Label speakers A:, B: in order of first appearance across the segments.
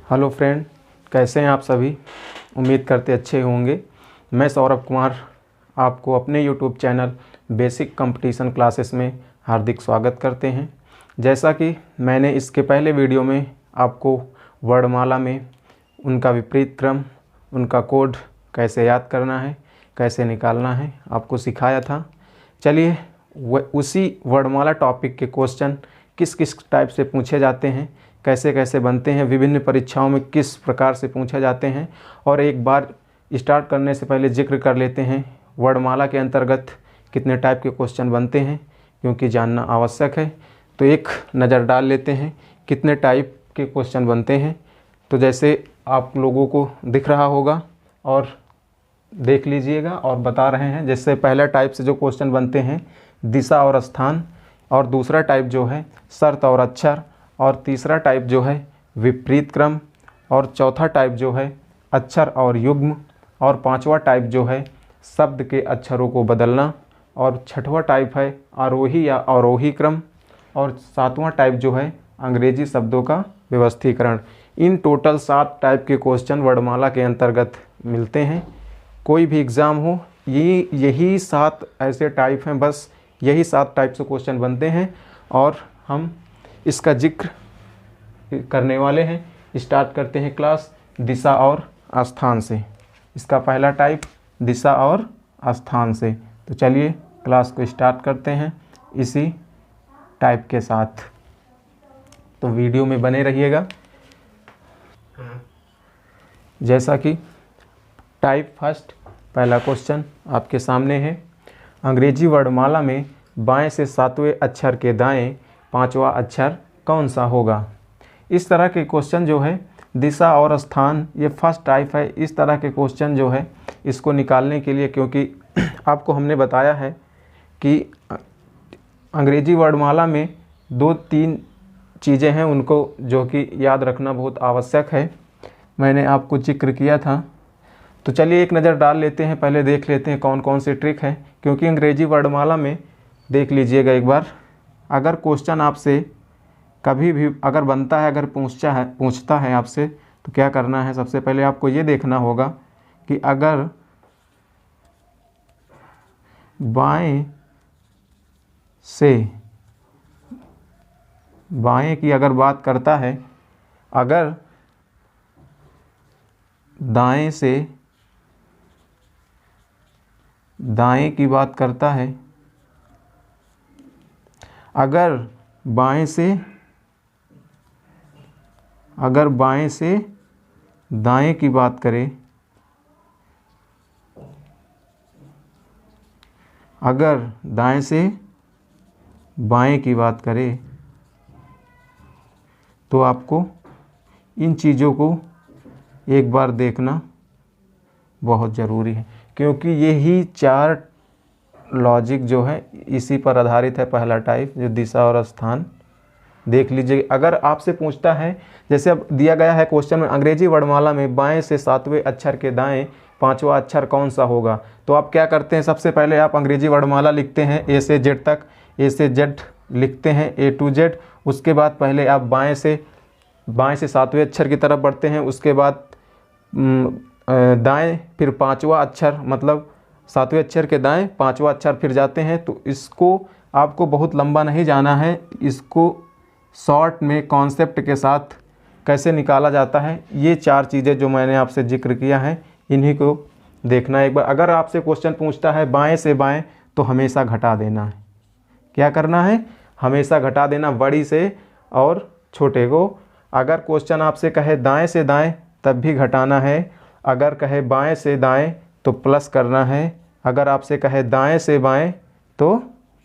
A: Hello friend, कैसे हैं आप सभी। उम्मीद करते अच्छे होंगे। मैं सौरभ कुमार आपको अपने YouTube channel basic competition classes में हार्दिक स्वागत करते हैं। जैसा कि मैंने इसके पहले वीडियो में आपको वर्णमाला में उनका विपरीत क्रम, उनका कोड कैसे याद करना है, कैसे निकालना है, आपको सिखाया था। चलिए उसी वर्णमाला टॉपिक के क्वेश्चन किस किस टाइप से पूछे जाते हैं, कैसे कैसे बनते हैं, विभिन्न परीक्षाओं में किस प्रकार से पूछे जाते हैं, और एक बार स्टार्ट करने से पहले जिक्र कर लेते हैं वर्णमाला के अंतर्गत कितने टाइप के क्वेश्चन बनते हैं, क्योंकि जानना आवश्यक है। तो एक नज़र डाल लेते हैं कितने टाइप के क्वेश्चन बनते हैं। तो जैसे आप लोगों को दिख रहा होगा और देख लीजिएगा और बता रहे हैं। जैसे पहला टाइप से जो क्वेश्चन बनते हैं दिशा और स्थान, और दूसरा टाइप जो है शर्त और अक्षर, और तीसरा टाइप जो है विपरीत क्रम, और चौथा टाइप जो है अक्षर और युग्म, और पांचवा टाइप जो है शब्द के अक्षरों को बदलना, और छठवां टाइप है आरोही या अवरोही क्रम, और सातवां टाइप जो है अंग्रेजी शब्दों का व्यवस्थीकरण। इन टोटल 7 टाइप के क्वेश्चन वर्णमाला के अंतर्गत मिलते हैं। कोई भी एग्ज़ाम हो, यही 7 ऐसे टाइप हैं, बस यही 7 टाइप से क्वेश्चन बनते हैं और हम इसका जिक्र करने वाले हैं। स्टार्ट करते हैं क्लास दिशा और स्थान से। इसका पहला टाइप दिशा और स्थान से। तो चलिए क्लास को स्टार्ट करते हैं इसी टाइप के साथ। तो वीडियो में बने रहिएगा। जैसा कि टाइप फर्स्ट पहला क्वेश्चन आपके सामने है। अंग्रेजी वर्णमाला में बाएं से 7वें अक्षर के दाएं 5वां अक्षर कौन सा होगा। इस तरह के क्वेश्चन जो है दिशा और स्थान, ये फर्स्ट टाइप है। इस तरह के क्वेश्चन जो है इसको निकालने के लिए, क्योंकि आपको हमने बताया है कि अंग्रेजी वर्णमाला में 2-3 चीज़ें हैं उनको जो कि याद रखना बहुत आवश्यक है। मैंने आपको जिक्र किया था। तो चलिए एक नज़र डाल लेते हैं, पहले देख लेते हैं कौन कौन सी ट्रिक है। क्योंकि अंग्रेजी वर्णमाला में देख लीजिएगा एक बार, अगर क्वेश्चन आपसे कभी भी अगर बनता है, अगर पूछता है आपसे, तो क्या करना है। सबसे पहले आपको ये देखना होगा कि अगर बाएं से बाएं की अगर बात करता है, अगर दाएं से दाएं की बात करता है, अगर बाएं से दाएं की बात करें, अगर दाएं से बाएं की बात करें, तो आपको इन चीज़ों को एक बार देखना बहुत ज़रूरी है, क्योंकि यही 4 लॉजिक जो है इसी पर आधारित है। पहला टाइप जो दिशा और स्थान, देख लीजिए। अगर आपसे पूछता है, जैसे अब दिया गया है क्वेश्चन में, अंग्रेजी वर्णमाला में बाएं से 7वें अक्षर के दाएं 5वां अक्षर कौन सा होगा। तो आप क्या करते हैं, सबसे पहले आप अंग्रेजी वर्णमाला लिखते हैं ए से जेड तक, ए से जेड लिखते हैं, ए टू जेड। उसके बाद पहले आप बाएं से 7वें अक्षर की तरफ बढ़ते हैं। उसके बाद दाएं, फिर 5वां अक्षर, मतलब 7वें अक्षर के दाएं 5वां अक्षर फिर जाते हैं। तो इसको आपको बहुत लंबा नहीं जाना है, इसको शॉर्ट में कॉन्सेप्ट के साथ कैसे निकाला जाता है, ये 4 चीज़ें जो मैंने आपसे जिक्र किया है, इन्हीं को देखना एक बार। अगर आपसे क्वेश्चन पूछता है बाएं से बाएं, तो हमेशा घटा देना है। क्या करना है, हमेशा घटा देना, बड़ी से और छोटे को। अगर क्वेश्चन आपसे कहे दाएं से दाएं, तब भी घटाना है। अगर कहे बाएं से दाएं, तो प्लस करना है। अगर आपसे कहे दाएं से बाएं, तो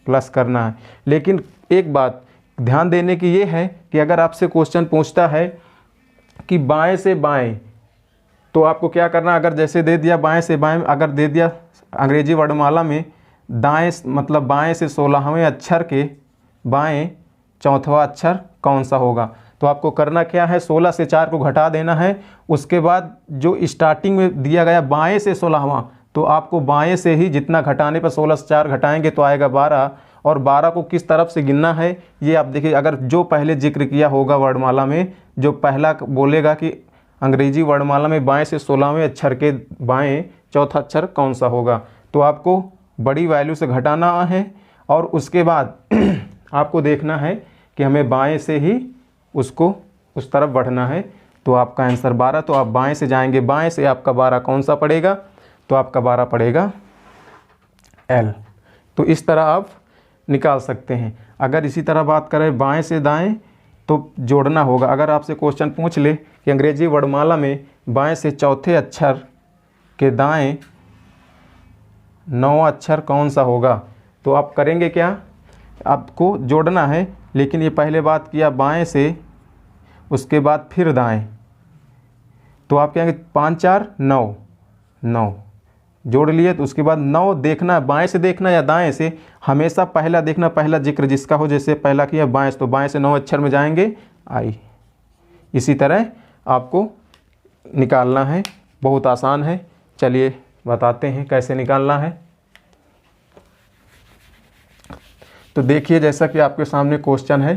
A: प्लस करना है। लेकिन एक बात ध्यान देने की ये है कि अगर आपसे क्वेश्चन पूछता है कि बाएं से बाएं, तो आपको क्या करना, अगर जैसे दे दिया बाएं से बाएं, अगर दे दिया अंग्रेजी वर्णमाला में दाएं, मतलब बाएं से 16वें अक्षर के बाएं 4वां अक्षर कौन सा होगा, तो आपको करना क्या है, 16 से 4 को घटा देना है। उसके बाद जो स्टार्टिंग में दिया गया बाएं से 16वां, तो आपको बाएं से ही जितना घटाने पर 16 से 4 घटाएंगे तो आएगा 12, और 12 को किस तरफ से गिनना है ये आप देखिए। अगर जो पहले जिक्र किया होगा वर्णमाला में, जो पहला बोलेगा कि अंग्रेजी वर्णमाला में बाएं से 16वें अक्षर के बाएं चौथा अक्षर कौन सा होगा। तो आपको बड़ी वैल्यू से घटाना है और उसके बाद आपको देखना है कि हमें बाएं से ही उसको उस तरफ बढ़ना है। तो आपका आंसर 12, तो आप बाएं से जाएंगे, बाएं से आपका 12 कौन सा पड़ेगा, तो आपका 12 पड़ेगा L। तो इस तरह आप निकाल सकते हैं। अगर इसी तरह बात करें बाएं से दाएं तो जोड़ना होगा। अगर आपसे क्वेश्चन पूछ ले कि अंग्रेजी वर्णमाला में बाएं से चौथे अक्षर के दाएं 9वां अक्षर कौन सा होगा, तो आप करेंगे क्या, आपको जोड़ना है। लेकिन ये पहले बात किया बाएं से, उसके बाद फिर दाएं, तो आप कहेंगे 5 4 9 9 जोड़ लिए। तो उसके बाद 9 देखना, बाएं से देखना या दाएं से, हमेशा पहला देखना, पहला जिक्र जिसका हो। जैसे पहला किया बाएं से, तो बाएं से 9 अक्षर में जाएंगे आई। इसी तरह आपको निकालना है, बहुत आसान है। चलिए बताते हैं कैसे निकालना है। तो देखिए जैसा कि आपके सामने क्वेश्चन है,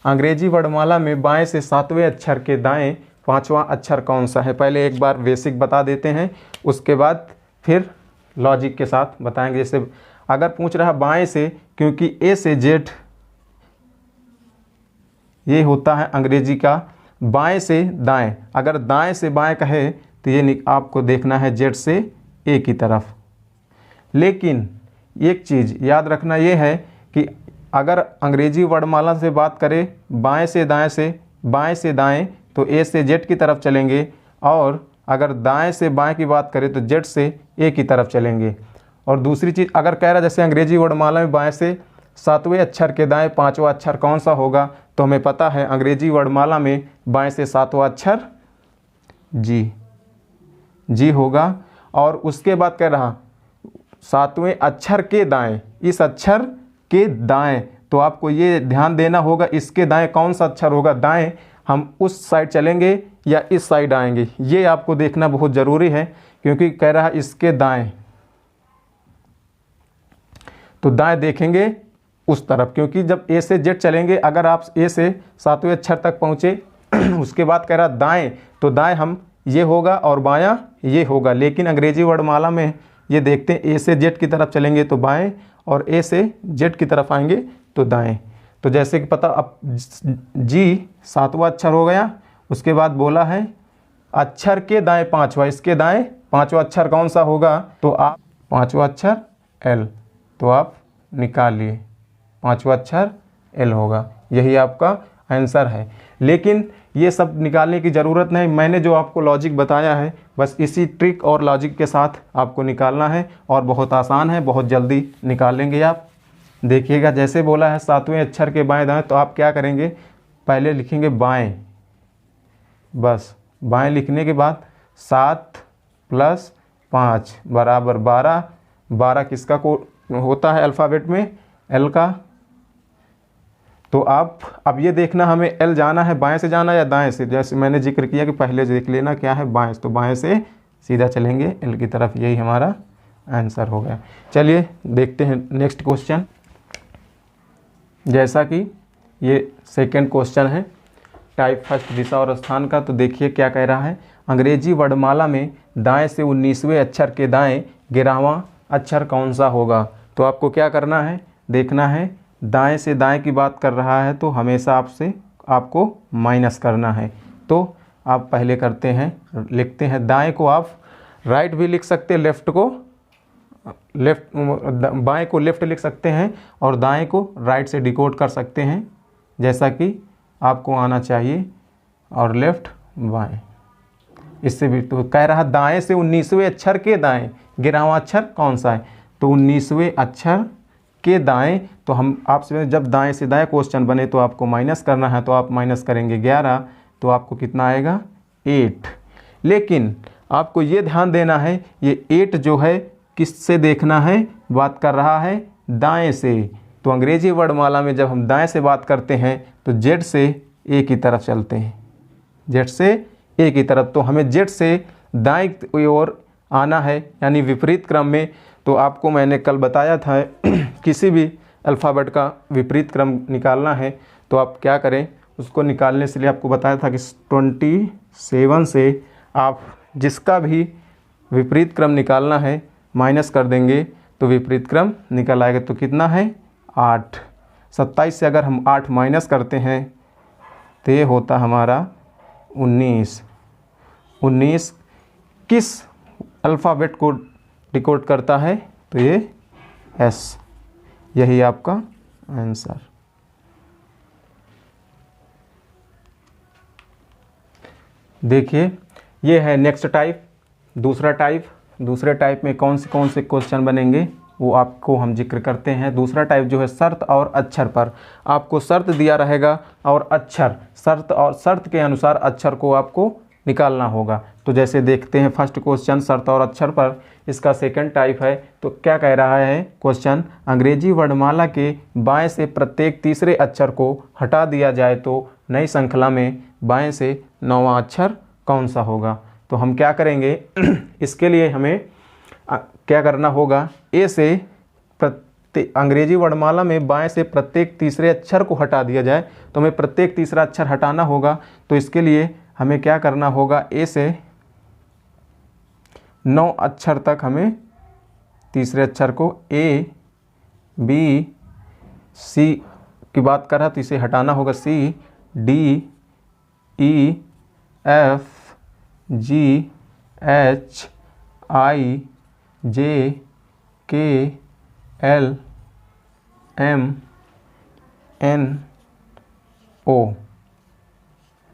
A: अंग्रेजी वर्णमाला में बाएं से 7वें अक्षर के दाएं 5वां अक्षर कौन सा है। पहले एक बार बेसिक बता देते हैं, उसके बाद फिर लॉजिक के साथ बताएंगे। जैसे अगर पूछ रहा बाएं से, क्योंकि ए से जेड ये होता है अंग्रेजी का बाएं से दाएं। अगर दाएं से बाएं कहे तो ये आपको देखना है जेड से ए की तरफ। लेकिन एक चीज़ याद रखना ये है कि अगर अंग्रेजी वर्णमाला से बात करें बाएं से दाएं तो ए से जेड की तरफ चलेंगे, और अगर दाएं से बाएं की बात करें तो जेड से ए की तरफ चलेंगे। और दूसरी चीज़ अगर कह रहा जैसे अंग्रेजी वर्णमाला में बाएं से 7वें अक्षर के दाएं 5वां अक्षर कौन सा होगा, तो हमें पता है अंग्रेजी वर्णमाला में बाएं से 7वां अक्षर जी होगा। और उसके बाद कह रहा 7वें अक्षर के दाएं, इस अक्षर के दाएं, तो आपको ये ध्यान देना होगा इसके दाएं कौन सा अक्षर होगा। दाएं हम उस साइड चलेंगे या इस साइड आएंगे, ये आपको देखना बहुत ज़रूरी है। क्योंकि कह रहा है इसके दाएं, तो दाएं देखेंगे उस तरफ, क्योंकि जब ए से जेड चलेंगे, अगर आप ए से 7वें अक्षर तक पहुँचे उसके बाद कह रहा दाएं, तो दाएं हम ये होगा और बायां ये होगा। लेकिन अंग्रेजी वर्णमाला में ये देखते हैं ए से जेड की तरफ चलेंगे तो बाएं, और ए से जेड की तरफ आएंगे तो दाएं। तो जैसे कि पता, अब जी 7वां अक्षर हो गया। उसके बाद बोला है अक्षर के दाएं 5वां, इसके दाएं 5वां अक्षर कौन सा होगा, तो आप 5वां अक्षर एल, तो आप निकाल लिए 5वां अक्षर एल होगा। यही आपका आंसर है। लेकिन ये सब निकालने की ज़रूरत नहीं, मैंने जो आपको लॉजिक बताया है बस इसी ट्रिक और लॉजिक के साथ आपको निकालना है, और बहुत आसान है, बहुत जल्दी निकाल लेंगे आप। देखिएगा जैसे बोला है 7वें अक्षर के बाएं दाएं, तो आप क्या करेंगे, पहले लिखेंगे बाएं, बस बाएं लिखने के बाद 7 + 5 बराबर 12। 12 किसका को होता है अल्फ़ाबेट में, एल का। तो आप अब ये देखना हमें एल जाना है बाएं से जाना या दाएं से। जैसे मैंने जिक्र किया कि पहले देख लेना क्या है बाएं, तो बाएं से सीधा चलेंगे एल की तरफ। यही हमारा आंसर हो गया। चलिए देखते हैं नेक्स्ट क्वेश्चन। जैसा कि ये सेकंड क्वेश्चन है टाइप फर्स्ट दिशा और स्थान का। तो देखिए क्या कह रहा है, अंग्रेजी वर्णमाला में दाएं से 19वें अक्षर के दाएं 11वां अक्षर कौन सा होगा। तो आपको क्या करना है, देखना है दाएं से दाएं की बात कर रहा है तो हमेशा आपको माइनस करना है। तो आप पहले करते हैं, लिखते हैं दाएं को आप राइट भी लिख सकते हैं, बाएं को लेफ़्ट लिख सकते हैं, और दाएं को राइट से डिकोड कर सकते हैं जैसा कि आपको आना चाहिए, और लेफ़्ट बाएं। इससे भी तो कह रहा दाएं से 19वें अक्षर के दाएं 11वां अक्षर कौन सा है, तो 19वें अक्षर के दाएं। तो हम आपसे जब दाएं से दाएं क्वेश्चन बने तो आपको माइनस करना है, तो आप माइनस करेंगे 11, तो आपको कितना आएगा 8। लेकिन आपको ये ध्यान देना है ये 8 जो है किससे देखना है, बात कर रहा है दाएं से। तो अंग्रेजी वर्णमाला में जब हम दाएं से बात करते हैं तो जेड से ए की तरफ चलते हैं, जेड से ए की तरफ। तो हमें जेड से दाएं की ओर आना है, यानी विपरीत क्रम में। तो आपको मैंने कल बताया था किसी भी अल्फ़ाबेट का विपरीत क्रम निकालना है तो आप क्या करें, उसको निकालने से लिए आपको बताया था कि 27 से आप जिसका भी विपरीत क्रम निकालना है माइनस कर देंगे तो विपरीत क्रम निकल आएगा। तो कितना है 8। 27 से अगर हम 8 माइनस करते हैं तो ये होता हमारा 19। 19 किस अल्फ़ाबेट को डिकोड करता है? तो ये एस। यही आपका आंसर। देखिए ये है नेक्स्ट टाइप, दूसरे टाइप में कौन से क्वेश्चन बनेंगे वो आपको हम जिक्र करते हैं। दूसरा टाइप जो है शर्त और अक्षर पर, आपको शर्त दिया रहेगा और अक्षर, शर्त के अनुसार अक्षर को आपको निकालना होगा। तो जैसे देखते हैं फर्स्ट क्वेश्चन शर्त और अक्षर पर, इसका सेकंड टाइप है। तो क्या कह रहा है क्वेश्चन, अंग्रेजी वर्णमाला के बाएं से प्रत्येक तीसरे अक्षर को हटा दिया जाए तो नई श्रृंखला में बाएं से 9वां अक्षर कौन सा होगा? तो हम क्या करेंगे इसके लिए हमें क्या करना होगा, ए से अंग्रेजी वर्णमाला में बाएं से प्रत्येक तीसरे अक्षर को हटा दिया जाए तो हमें प्रत्येक तीसरा अक्षर हटाना होगा। तो इसके लिए हमें क्या करना होगा, ए से 9 अक्षर तक हमें तीसरे अक्षर को ए बी सी की बात कर रहा तो इसे हटाना होगा, C D E F G H I J K L M N O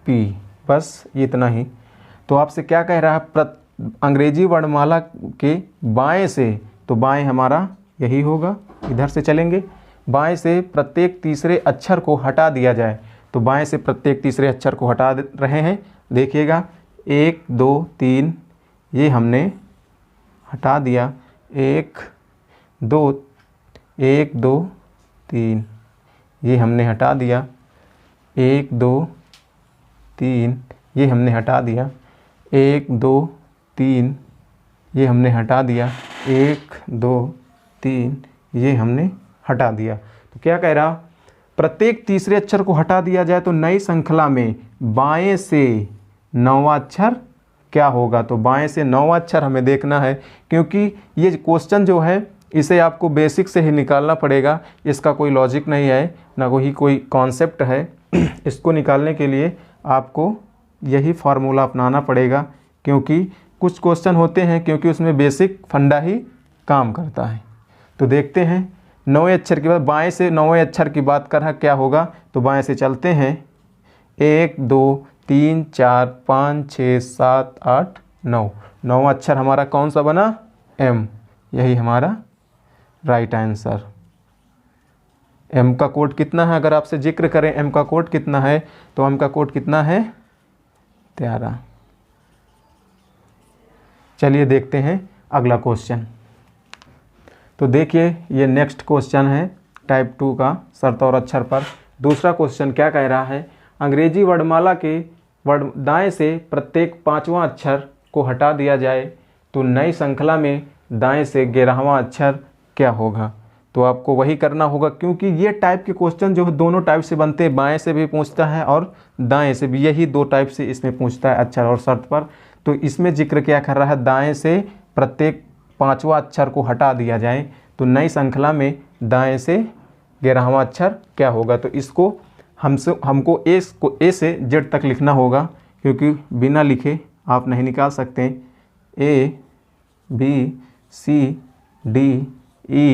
A: P, बस इतना ही। तो आपसे क्या कह रहा है, अंग्रेजी वर्णमाला के बाएं से, तो बाएं हमारा यही होगा, इधर से चलेंगे, बाएं से प्रत्येक तीसरे अक्षर को हटा दिया जाए। तो बाएं से प्रत्येक तीसरे अक्षर को हटा रहे हैं, देखिएगा 1 2 3 ये हमने हटा दिया, 1 2 3 ये हमने हटा दिया, 1 2 3 ये हमने हटा दिया, 1 2 3 ये हमने हटा दिया, 1 2 3 ये हमने हटा दिया। तो क्या कह रहा, प्रत्येक तीसरे अक्षर को हटा दिया जाए तो नई श्रृंखला में बाएं से 9वां अक्षर क्या होगा? तो बाएं से 9वां अक्षर हमें देखना है, क्योंकि ये क्वेश्चन जो है इसे आपको बेसिक से ही निकालना पड़ेगा, इसका कोई लॉजिक नहीं है, ना कोई कॉन्सेप्ट है। इसको निकालने के लिए आपको यही फार्मूला अपनाना पड़ेगा, क्योंकि कुछ क्वेश्चन होते हैं क्योंकि उसमें बेसिक फंडा ही काम करता है। तो देखते हैं 9वें अक्षर की बात, बाएं से 9वें अक्षर की बात कर रहा क्या होगा? तो बाएं से चलते हैं, 1 2 3 4 5 6 7 8 9, 9वां अक्षर हमारा कौन सा बना? एम। यही हमारा राइट आंसर। एम का कोड कितना है? अगर आपसे जिक्र करें एम का कोड कितना है, तो एम का कोड कितना है? 13। चलिए देखते हैं अगला क्वेश्चन। तो देखिए ये नेक्स्ट क्वेश्चन है टाइप 2 का, शर्त और अक्षर पर। दूसरा क्वेश्चन क्या कह रहा है, अंग्रेजी वर्णमाला के दाएं से प्रत्येक 5वां अक्षर को हटा दिया जाए तो नई श्रृंखला में दाएं से 11वां अक्षर क्या होगा? तो आपको वही करना होगा, क्योंकि ये टाइप के क्वेश्चन जो है दोनों टाइप से बनते हैं, बाएं से भी पूछता है और दाएं से भी, यही 2 टाइप से इसमें पूछता है अक्षर और शर्त पर। तो इसमें जिक्र क्या कर रहा है, दाएं से प्रत्येक 5वां अक्षर को हटा दिया जाए तो नई श्रृंखला में दाएं से 11वां अक्षर क्या होगा? तो इसको हमको ए से जेड तक लिखना होगा, क्योंकि बिना लिखे आप नहीं निकाल सकते। A B C D E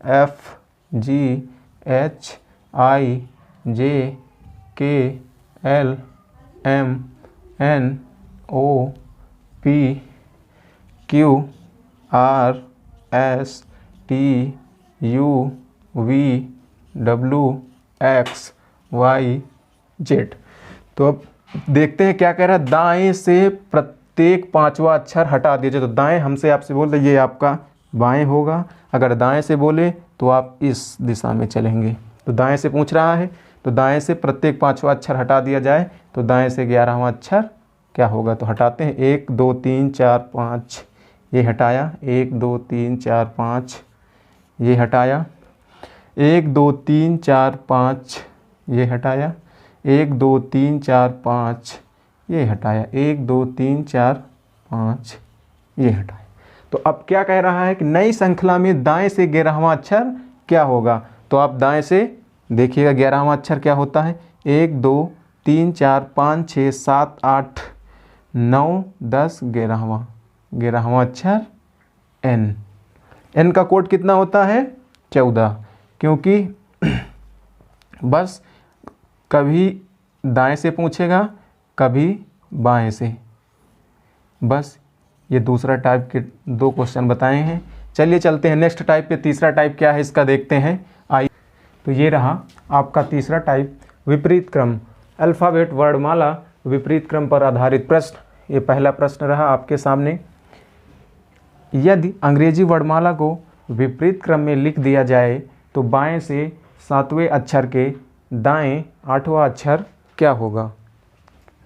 A: F G H I J K L M N O P Q R S T U V W X Y Z. तो अब देखते हैं क्या कह रहा है, दाएं से प्रत्येक 5वां अक्षर हटा दीजिए। तो दाएं हमसे आपसे बोल रहे ये आपका बाएं होगा, अगर दाएं से बोले तो आप इस दिशा में चलेंगे। तो दाएं से पूछ रहा है, तो दाएं से प्रत्येक 5वां अक्षर हटा दिया जाए तो दाएं से 11वां अक्षर क्या होगा? तो हटाते हैं, 1 2 3 4 5 ये हटाया, 1 2 3 4 5 ये हटाया, 1 2 3 4 5 ये हटाया, 1 2 3 4 5 ये हटाया, 1 2 3 4 5 ये हटाया। तो अब क्या कह रहा है कि नई श्रृंखला में दाएं से 11वां अक्षर क्या होगा। तो आप दाएं से देखिएगा 11वां अक्षर क्या होता है। 1 2 3 4 5 6 7 8 9 10 11वां अक्षर एन। एन का कोड कितना होता है 14, क्योंकि बस कभी दाएं से पूछेगा कभी बाएं से। बस ये दूसरा टाइप के 2 क्वेश्चन बताए हैं। चलिए चलते हैं नेक्स्ट टाइप पे। तीसरा टाइप क्या है इसका देखते हैं। आइए, तो ये रहा आपका तीसरा टाइप, विपरीत क्रम, अल्फ़ाबेट वर्णमाला विपरीत क्रम पर आधारित प्रश्न। ये पहला प्रश्न रहा आपके सामने। यदि अंग्रेजी वर्णमाला को विपरीत क्रम में लिख दिया जाए तो बाएं से 7वें अक्षर के दाएं 8वां अक्षर क्या होगा।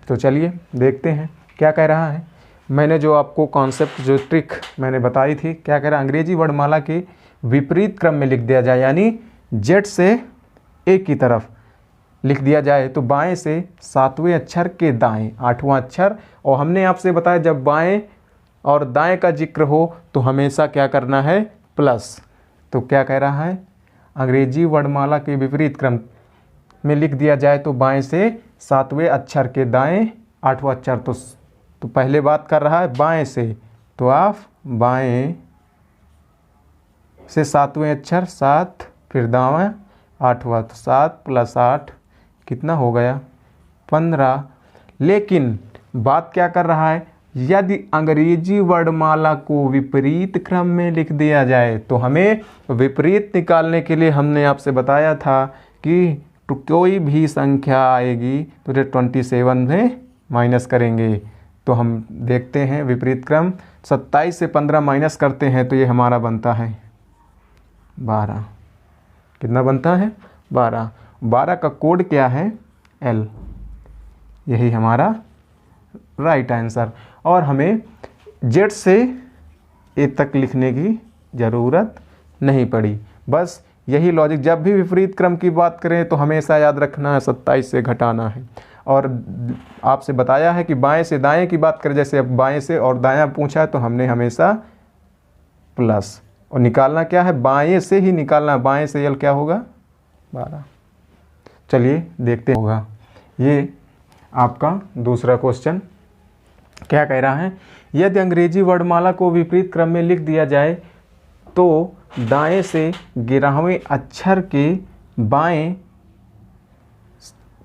A: तो चलिए देखते हैं क्या कह रहा है। मैंने जो आपको कॉन्सेप्ट, जो ट्रिक मैंने बताई थी, क्या कह रहा है, अंग्रेजी वर्णमाला के विपरीत क्रम में लिख दिया जाए, यानी जेड से ए की तरफ लिख दिया जाए तो बाएं से 7वें अक्षर के दाएं 8वां अक्षर। और हमने आपसे बताया जब बाएं और दाएं का जिक्र हो तो हमेशा क्या करना है, प्लस। तो क्या कह रहा है, अंग्रेजी वर्णमाला के विपरीत क्रम में लिख दिया जाए तो बाएं से 7वें अक्षर के दाएं 8वां अक्षर। तो पहले बात कर रहा है बाएं से, तो आप बाएं से 7वें अक्षर 7, फिर दाएं 8वां, तो 7 + 8 कितना हो गया 15। लेकिन बात क्या कर रहा है, यदि अंग्रेजी वर्णमाला को विपरीत क्रम में लिख दिया जाए तो हमें विपरीत निकालने के लिए हमने आपसे बताया था कि तो कोई भी संख्या आएगी तो 27 में माइनस करेंगे। तो हम देखते हैं विपरीत क्रम, 27 से 15 माइनस करते हैं तो ये हमारा बनता है 12। कितना बनता है 12। 12 का कोड क्या है एल। यही हमारा राइट आंसर। और हमें जेड से ए तक लिखने की ज़रूरत नहीं पड़ी। बस यही लॉजिक, जब भी विपरीत क्रम की बात करें तो हमेशा याद रखना है 27 से घटाना है। और आपसे बताया है कि बाएं से दाएं की बात करें, जैसे अब बाएं से और दायां पूछा है तो हमने हमेशा प्लस, और निकालना क्या है, बाएं से ही निकालना। बाएं से एल क्या होगा 12। चलिए देखते होगा। ये आपका दूसरा क्वेश्चन क्या कह रहा है, यदि अंग्रेजी वर्णमाला को विपरीत क्रम में लिख दिया जाए तो दाएं से 11वें अक्षर के बाएं,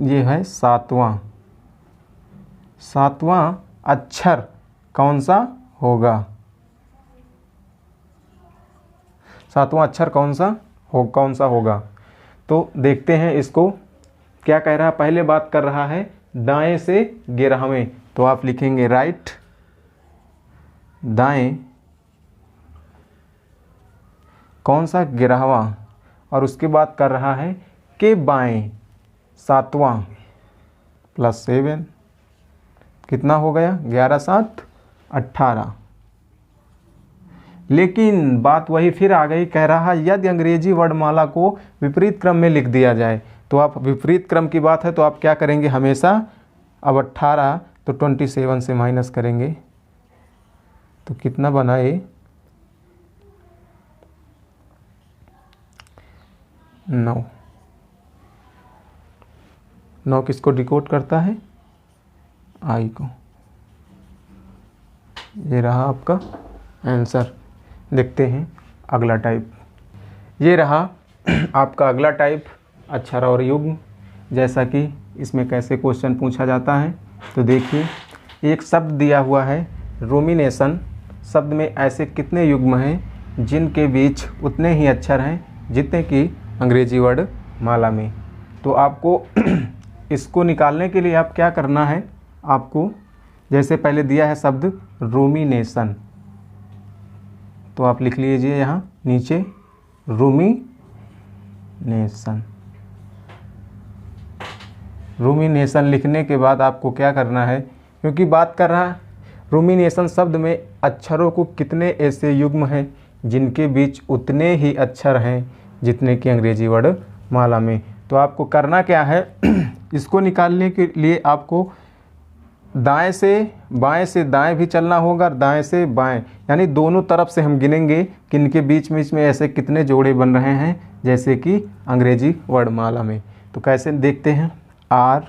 A: ये है 7वां अक्षर कौन सा होगा। 7वां अक्षर कौन सा होगा। तो देखते हैं इसको क्या कह रहा है। पहले बात कर रहा है दाएं से 11वें, तो आप लिखेंगे राइट दाएं कौन सा 11वां, और उसके बाद कर रहा है के बाएं 7वां + 7 कितना हो गया 11 7 18। लेकिन बात वही फिर आ गई, कह रहा है यदि अंग्रेजी वर्णमाला को विपरीत क्रम में लिख दिया जाए तो आप विपरीत क्रम की बात है तो आप क्या करेंगे हमेशा, अब 18 तो 27 से माइनस करेंगे तो कितना बना ये 9 किसको डिकोड करता है, आई को। ये रहा आपका आंसर। देखते हैं अगला टाइप। ये रहा आपका अगला टाइप, अक्षर और युग्म। जैसा कि इसमें कैसे क्वेश्चन पूछा जाता है, तो देखिए एक शब्द दिया हुआ है रोमिनेशन। शब्द में ऐसे कितने युग्म हैं जिनके बीच उतने ही अक्षर हैं जितने कि अंग्रेजी वर्णमाला में। तो आपको इसको निकालने के लिए आप क्या करना है, आपको जैसे पहले दिया है शब्द रोमिनेशन, तो आप लिख लीजिए यहाँ नीचे रोमिनेशन। रोमिनेशन लिखने के बाद आपको क्या करना है, क्योंकि बात कर रहा है रोमिनेशन शब्द में अक्षरों को कितने ऐसे युग्म हैं जिनके बीच उतने ही अक्षर हैं जितने कि अंग्रेजी वर्णमाला में। तो आपको करना क्या है इसको निकालने के लिए आपको दाएं से दाएं भी चलना होगा और दाएं से बाएं, यानी दोनों तरफ से हम गिनेंगे कि इनके बीच में इसमें ऐसे कितने जोड़े बन रहे हैं, जैसे कि अंग्रेजी वर्णमाला में। तो कैसे देखते हैं, R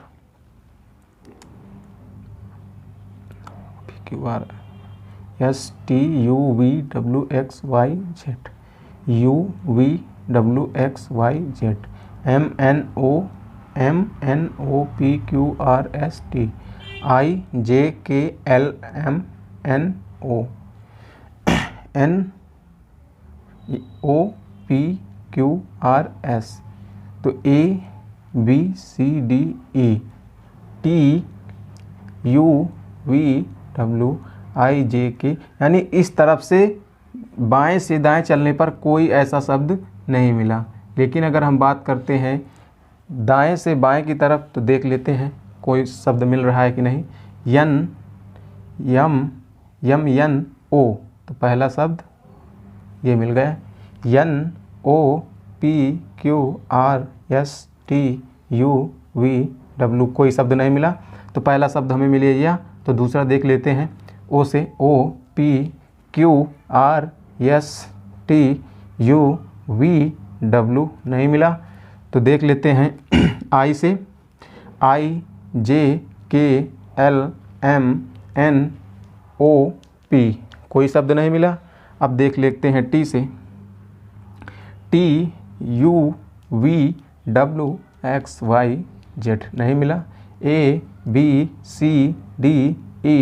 A: S T U V W X Y Z, U V W X Y Z, M N O P Q R S T, I J K L M N O, N O P Q R S, तो A B C D E, T U V W I J K, यानी इस तरफ से बाएं से दाएं चलने पर कोई ऐसा शब्द नहीं मिला। लेकिन अगर हम बात करते हैं दाएं से बाएं की तरफ, तो देख लेते हैं कोई शब्द मिल रहा है कि नहीं। यम यन ओ, तो पहला शब्द ये मिल गया। N O P Q R S T U V W, कोई शब्द नहीं मिला, तो पहला शब्द हमें मिल गया। तो दूसरा देख लेते हैं, O से O P Q R S T U V W नहीं मिला, तो देख लेते हैं I से I J K L M N O P, कोई शब्द नहीं मिला। अब देख लेते हैं T से, T U V W X Y Z नहीं मिला, A B C D E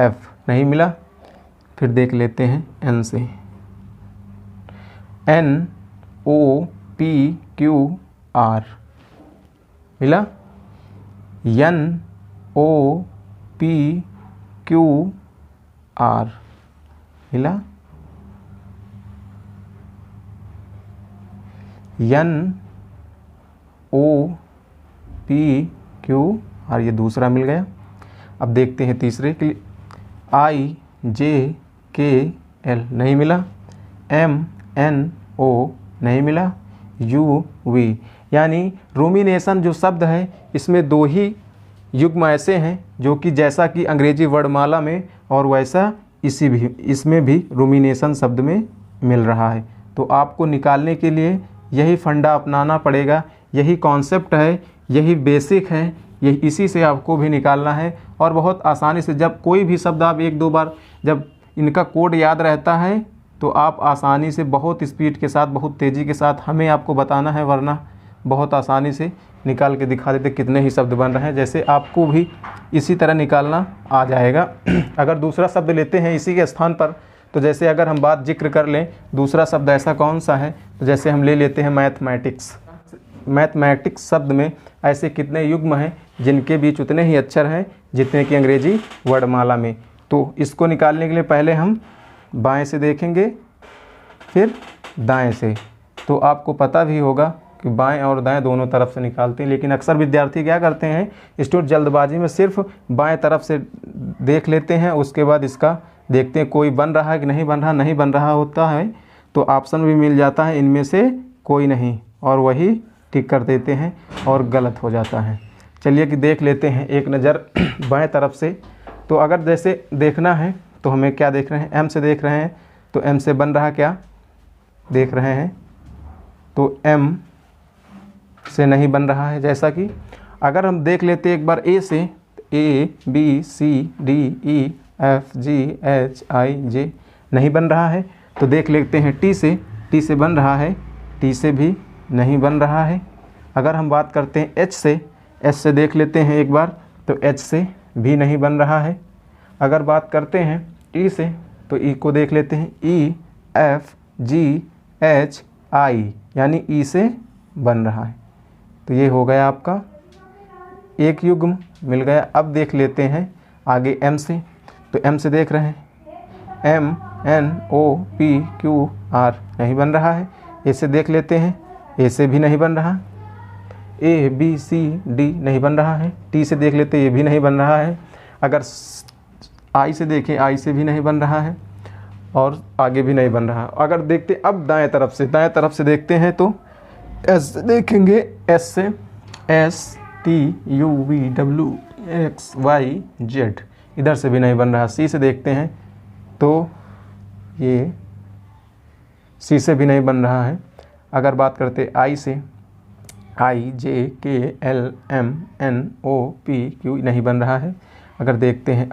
A: F नहीं मिला। फिर देख लेते हैं N से, N O P Q R मिला, N O P Q R मिला, N O P Q R, ये दूसरा मिल गया। अब देखते हैं तीसरे के लिए, I J K L नहीं मिला, M N O नहीं मिला, U V, यानी रूमिनेशन जो शब्द है इसमें दो ही युग्म ऐसे हैं जो कि जैसा कि अंग्रेजी वर्णमाला में और वैसा इसमें भी रूमिनेशन शब्द में मिल रहा है। तो आपको निकालने के लिए यही फंडा अपनाना पड़ेगा, यही कॉन्सेप्ट है, यही बेसिक है, यही इसी से आपको भी निकालना है। और बहुत आसानी से जब कोई भी शब्द आप एक दो बार जब इनका कोड याद रहता है तो आप आसानी से बहुत स्पीड के साथ, बहुत तेज़ी के साथ हमें आपको बताना है, वरना बहुत आसानी से निकाल के दिखा देते कितने ही शब्द बन रहे हैं। जैसे आपको भी इसी तरह निकालना आ जाएगा। अगर दूसरा शब्द लेते हैं इसी के स्थान पर, तो जैसे अगर हम बात जिक्र कर लें दूसरा शब्द ऐसा कौन सा है, तो जैसे हम ले लेते हैं मैथमेटिक्स। मैथमेटिक्स शब्द में ऐसे कितने युग्म हैं जिनके बीच उतने ही अक्षर हैं जितने कि अंग्रेजी वर्णमाला में। तो इसको निकालने के लिए पहले हम बाएं से देखेंगे, फिर दाएं से। तो आपको पता भी होगा कि बाएं और दाएं दोनों तरफ से निकालते हैं, लेकिन अक्सर विद्यार्थी क्या करते हैं, स्टूडेंट जल्दबाजी में सिर्फ बाएं तरफ से देख लेते हैं, उसके बाद इसका देखते हैं कोई बन रहा है कि नहीं बन रहा। नहीं बन रहा होता है तो ऑप्शन भी मिल जाता है इनमें से कोई नहीं, और वही टिक कर देते हैं और गलत हो जाता है। चलिए कि देख लेते हैं एक नज़र बाएं तरफ से। तो अगर जैसे देखना है तो हमें क्या देख रहे हैं, एम से देख रहे हैं, तो एम से बन रहा क्या देख रहे हैं, तो एम से नहीं बन रहा है। जैसा कि अगर हम देख लेते एक बार ए से, A B C D E F G H I J नहीं बन रहा है। तो देख लेते हैं टी से बन रहा है, टी से भी नहीं बन रहा है। अगर हम बात करते हैं एच से देख लेते हैं एक बार, तो एच से भी नहीं बन रहा है। अगर बात करते हैं ई से, तो ई को देख लेते हैं, ई एफ जी एच आई, यानी ई से बन रहा है। तो ये हो गया आपका एक युग्म मिल गया। अब देख लेते हैं आगे एम से, तो एम से देख रहे हैं, M N O P Q R नहीं बन रहा है। ए से देख लेते हैं, ए से भी नहीं बन रहा। ए बी सी डी नहीं बन रहा है। टी से देख लेते, ये भी नहीं बन रहा है। अगर आई से देखें, आई से भी नहीं बन रहा है और आगे भी नहीं बन रहा। अगर देखते अब दाएं तरफ से देखते हैं, तो एस से देखेंगे, एस से एस TUVWXYZ, इधर से भी नहीं बन रहा। सी से देखते हैं तो ये सी से भी नहीं बन रहा है। अगर बात करते आई से, IJKLMNOPQ नहीं बन रहा है। अगर देखते हैं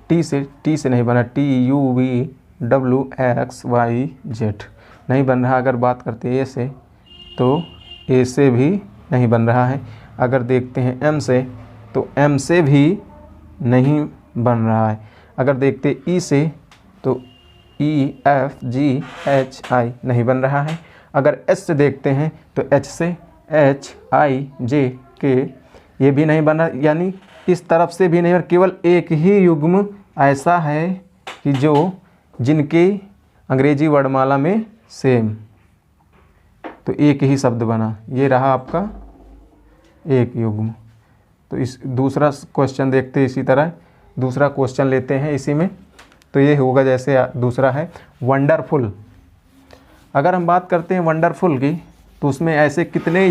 A: टी से नहीं बना, TUVWXYZ नहीं बन रहा। अगर बात करते हैं ए से तो ए से भी नहीं बन रहा है। अगर देखते हैं एम से तो एम से भी नहीं बन रहा है। अगर देखते ई से तो EFGHI नहीं बन रहा है। अगर एच से देखते हैं तो एच से HIJK ये भी नहीं बना, यानी इस तरफ से भी नहीं। और केवल एक ही युग्म ऐसा है कि जिनके अंग्रेजी वर्णमाला में सेम, तो एक ही शब्द बना, ये रहा आपका एक युग्म। तो इस दूसरा क्वेश्चन देखते हैं। इसी तरह दूसरा क्वेश्चन लेते हैं इसी में। तो ये होगा जैसे दूसरा है वंडरफुल। अगर हम बात करते हैं वंडरफुल की तो उसमें ऐसे कितने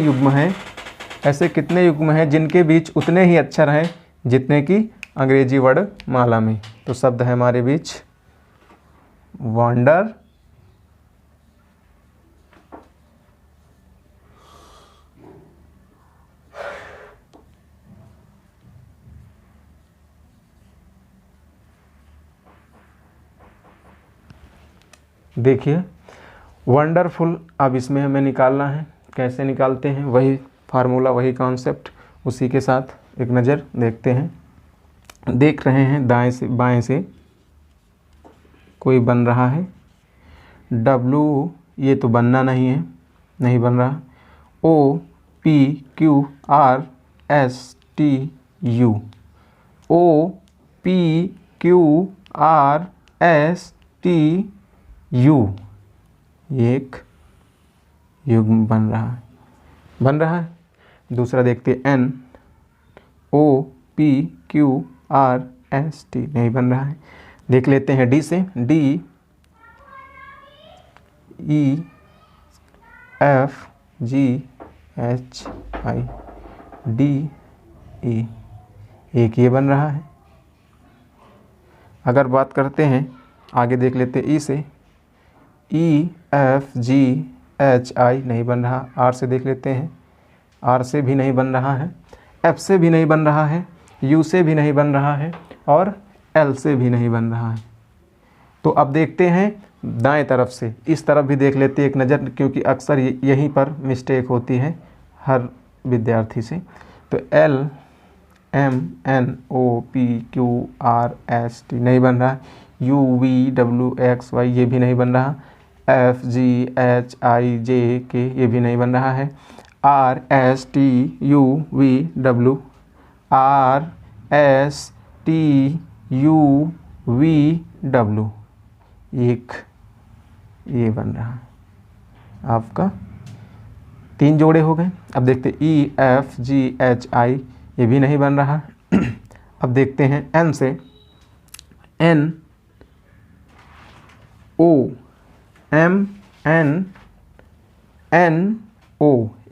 A: युग्म हैं जिनके बीच उतने ही अक्षर हैं जितने कि अंग्रेजी वर्णमाला में। तो शब्द है हमारे बीच वंडर, देखिए वंडरफुल। अब इसमें हमें निकालना है। कैसे निकालते हैं, वही फार्मूला, वही कॉन्सेप्ट, उसी के साथ एक नज़र देखते हैं। देख रहे हैं दाएं से बाएं से कोई बन रहा है। W ये तो बनना नहीं है, नहीं बन रहा। OPQRSTU, OPQRSTU एक युग्म बन रहा है। दूसरा देखते NOPQRST नहीं बन रहा है। देख लेते हैं डी से, DEFGHIDE एक ये बन रहा है। अगर बात करते हैं आगे देख लेते हैं ई से, EFGHI नहीं बन रहा। आर से देख लेते हैं, आर से भी नहीं बन रहा है। एफ से भी नहीं बन रहा है। यू से भी नहीं बन रहा है और एल से भी नहीं बन रहा है। तो अब देखते हैं दाएं तरफ से, इस तरफ भी देख लेते हैं एक नज़र, क्योंकि अक्सर यहीं पर मिस्टेक होती है हर विद्यार्थी से। तो LMNOPQRST नहीं बन रहा। UVWXY ये भी नहीं बन रहा। FGHIJK ये भी नहीं बन रहा है। RSTUVW एक ये बन रहा है। आपका 3 जोड़े हो गए। अब देखते EFGHI ये भी नहीं बन रहा। अब देखते हैं N से, NO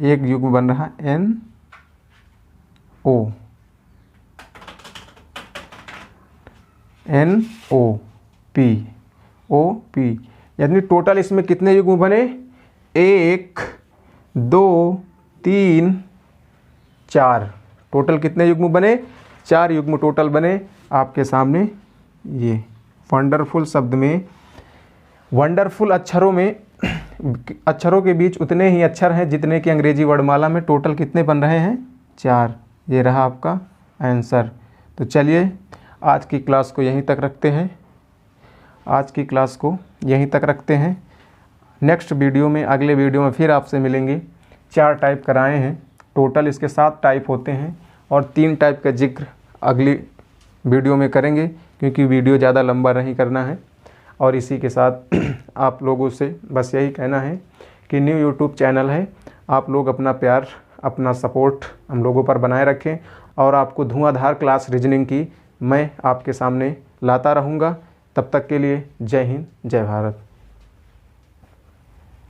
A: एक युग्म बन रहा। NOP यानी टोटल इसमें कितने युग्म बने? 1 2 3 4। टोटल कितने युग्म बने? 4 युग्म टोटल बने आपके सामने। ये वंडरफुल शब्द में, वंडरफुल अक्षरों के बीच उतने ही अक्षर हैं जितने कि अंग्रेजी वर्णमाला में। टोटल कितने बन रहे हैं? 4। ये रहा आपका आंसर। तो चलिए आज की क्लास को यहीं तक रखते हैं। नेक्स्ट वीडियो में, अगले वीडियो में फिर आपसे मिलेंगे। 4 टाइप कराए हैं, टोटल इसके 7 टाइप होते हैं और 3 टाइप का जिक्र अगली वीडियो में करेंगे, क्योंकि वीडियो ज़्यादा लंबा नहीं करना है। और इसी के साथ आप लोगों से बस यही कहना है कि न्यू यूट्यूब चैनल है, आप लोग अपना प्यार, अपना सपोर्ट हम लोगों पर बनाए रखें। और आपको धुआंधार क्लास रीजनिंग की मैं आपके सामने लाता रहूँगा। तब तक के लिए जय हिंद, जय भारत।